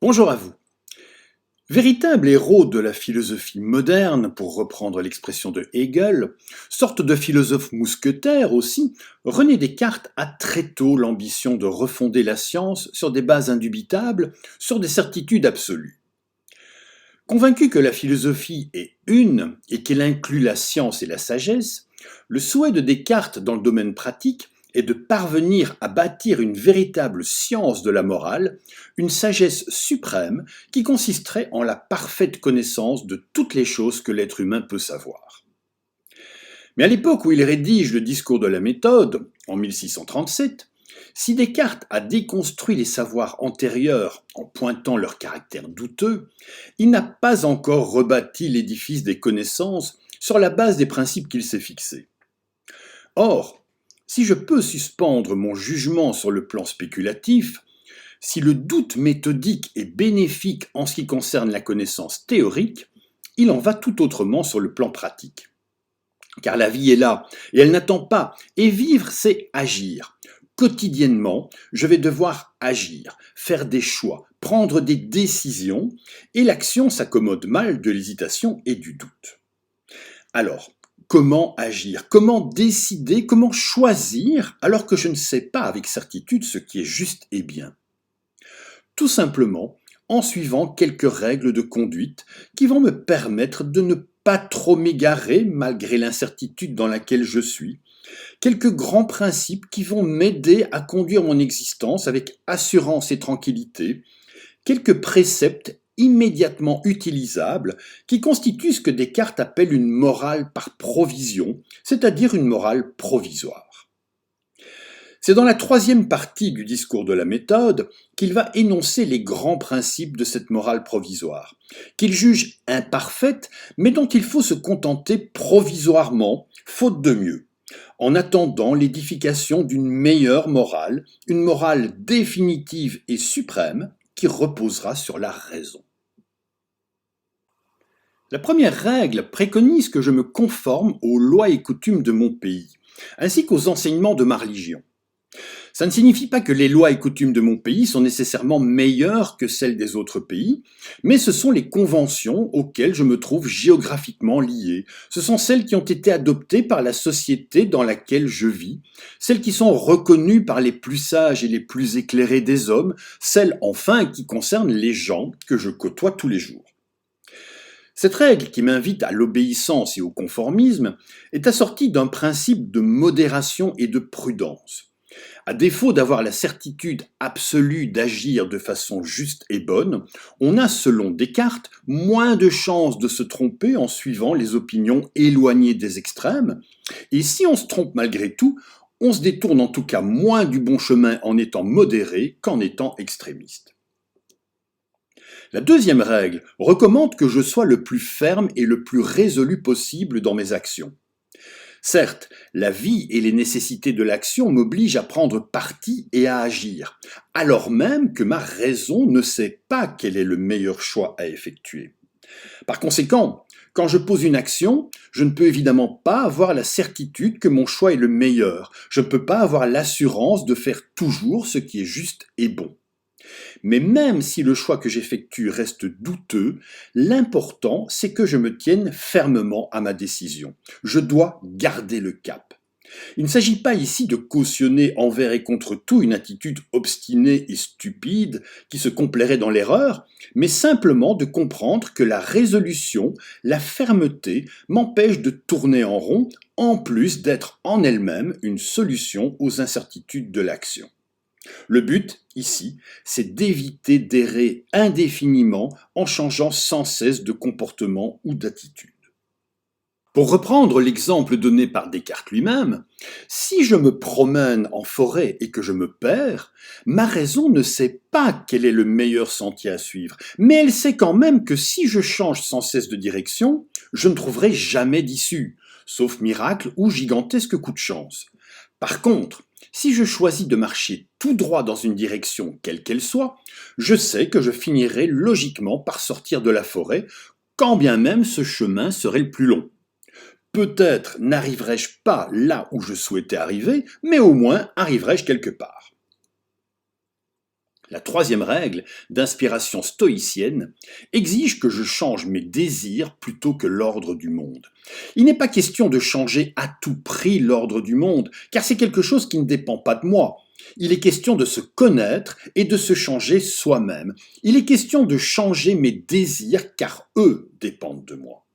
Bonjour à vous. Véritable héros de la philosophie moderne, pour reprendre l'expression de Hegel, sorte de philosophe mousquetaire aussi, René Descartes a très tôt l'ambition de refonder la science sur des bases indubitables, sur des certitudes absolues. Convaincu que la philosophie est une et qu'elle inclut la science et la sagesse, le souhait de Descartes dans le domaine pratique est de parvenir à bâtir une véritable science de la morale, une sagesse suprême qui consisterait en la parfaite connaissance de toutes les choses que l'être humain peut savoir. Mais à l'époque où il rédige le discours de la méthode, en 1637, si Descartes a déconstruit les savoirs antérieurs en pointant leur caractère douteux, il n'a pas encore rebâti l'édifice des connaissances sur la base des principes qu'il s'est fixés. Or, si je peux suspendre mon jugement sur le plan spéculatif, si le doute méthodique est bénéfique en ce qui concerne la connaissance théorique, il en va tout autrement sur le plan pratique. Car la vie est là, et elle n'attend pas, et vivre, c'est agir. Quotidiennement, je vais devoir agir, faire des choix, prendre des décisions, et l'action s'accommode mal de l'hésitation et du doute. Alors, comment agir? Comment décider? Comment choisir alors que je ne sais pas avec certitude ce qui est juste et bien? Tout simplement en suivant quelques règles de conduite qui vont me permettre de ne pas trop m'égarer malgré l'incertitude dans laquelle je suis, quelques grands principes qui vont m'aider à conduire mon existence avec assurance et tranquillité, quelques préceptes immédiatement utilisables qui constituent ce que Descartes appelle une morale par provision, c'est-à-dire une morale provisoire. C'est dans la troisième partie du discours de la méthode qu'il va énoncer les grands principes de cette morale provisoire, qu'il juge imparfaite, mais dont il faut se contenter provisoirement, faute de mieux, en attendant l'édification d'une meilleure morale, une morale définitive et suprême qui reposera sur la raison. La première règle préconise que je me conforme aux lois et coutumes de mon pays, ainsi qu'aux enseignements de ma religion. Ça ne signifie pas que les lois et coutumes de mon pays sont nécessairement meilleures que celles des autres pays, mais ce sont les conventions auxquelles je me trouve géographiquement lié. Ce sont celles qui ont été adoptées par la société dans laquelle je vis, celles qui sont reconnues par les plus sages et les plus éclairés des hommes, celles enfin qui concernent les gens que je côtoie tous les jours. Cette règle qui m'invite à l'obéissance et au conformisme est assortie d'un principe de modération et de prudence. À défaut d'avoir la certitude absolue d'agir de façon juste et bonne, on a, selon Descartes, moins de chances de se tromper en suivant les opinions éloignées des extrêmes, et si on se trompe malgré tout, on se détourne en tout cas moins du bon chemin en étant modéré qu'en étant extrémiste. La deuxième règle recommande que je sois le plus ferme et le plus résolu possible dans mes actions. Certes, la vie et les nécessités de l'action m'obligent à prendre parti et à agir, alors même que ma raison ne sait pas quel est le meilleur choix à effectuer. Par conséquent, quand je pose une action, je ne peux évidemment pas avoir la certitude que mon choix est le meilleur. Je ne peux pas avoir l'assurance de faire toujours ce qui est juste et bon. Mais même si le choix que j'effectue reste douteux, l'important, c'est que je me tienne fermement à ma décision. Je dois garder le cap. Il ne s'agit pas ici de cautionner envers et contre tout une attitude obstinée et stupide qui se complairait dans l'erreur, mais simplement de comprendre que la résolution, la fermeté m'empêche de tourner en rond, en plus d'être en elle-même une solution aux incertitudes de l'action. Le but, ici, c'est d'éviter d'errer indéfiniment en changeant sans cesse de comportement ou d'attitude. Pour reprendre l'exemple donné par Descartes lui-même, si je me promène en forêt et que je me perds, ma raison ne sait pas quel est le meilleur sentier à suivre, mais elle sait quand même que si je change sans cesse de direction, je ne trouverai jamais d'issue, sauf miracle ou gigantesque coup de chance. Par contre, si je choisis de marcher tout droit dans une direction quelle qu'elle soit, je sais que je finirai logiquement par sortir de la forêt, quand bien même ce chemin serait le plus long. Peut-être n'arriverai-je pas là où je souhaitais arriver, mais au moins arriverai-je quelque part. La troisième règle, d'inspiration stoïcienne, exige que je change mes désirs plutôt que l'ordre du monde. Il n'est pas question de changer à tout prix l'ordre du monde, car c'est quelque chose qui ne dépend pas de moi. Il est question de se connaître et de se changer soi-même. Il est question de changer mes désirs, car eux dépendent de moi.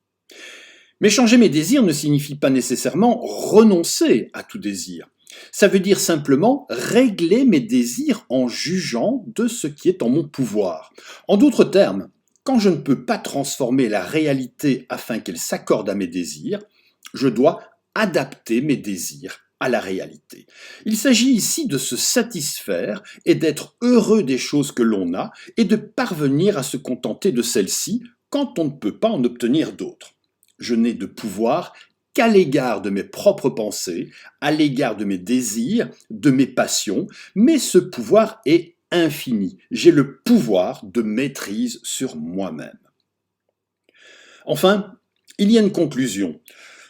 Mais changer mes désirs ne signifie pas nécessairement renoncer à tout désir. Ça veut dire simplement régler mes désirs en jugeant de ce qui est en mon pouvoir. En d'autres termes, quand je ne peux pas transformer la réalité afin qu'elle s'accorde à mes désirs, je dois adapter mes désirs à la réalité. Il s'agit ici de se satisfaire et d'être heureux des choses que l'on a et de parvenir à se contenter de celles-ci quand on ne peut pas en obtenir d'autres. Je n'ai de pouvoir qu'à l'égard de mes propres pensées, à l'égard de mes désirs, de mes passions, mais ce pouvoir est infini. J'ai le pouvoir de maîtrise sur moi-même. Enfin, il y a une conclusion,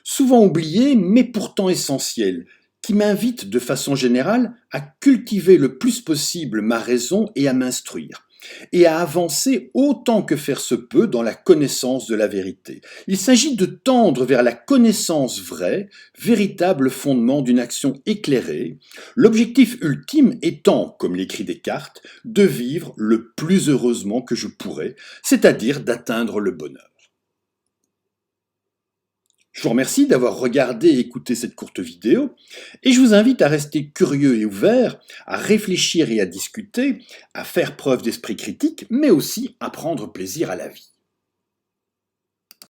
souvent oubliée mais pourtant essentielle, qui m'invite de façon générale à cultiver le plus possible ma raison et à m'instruire, et à avancer autant que faire se peut dans la connaissance de la vérité. Il s'agit de tendre vers la connaissance vraie, véritable fondement d'une action éclairée, l'objectif ultime étant, comme l'écrit Descartes, de vivre le plus heureusement que je pourrais, c'est-à-dire d'atteindre le bonheur. Je vous remercie d'avoir regardé et écouté cette courte vidéo et je vous invite à rester curieux et ouvert, à réfléchir et à discuter, à faire preuve d'esprit critique, mais aussi à prendre plaisir à la vie.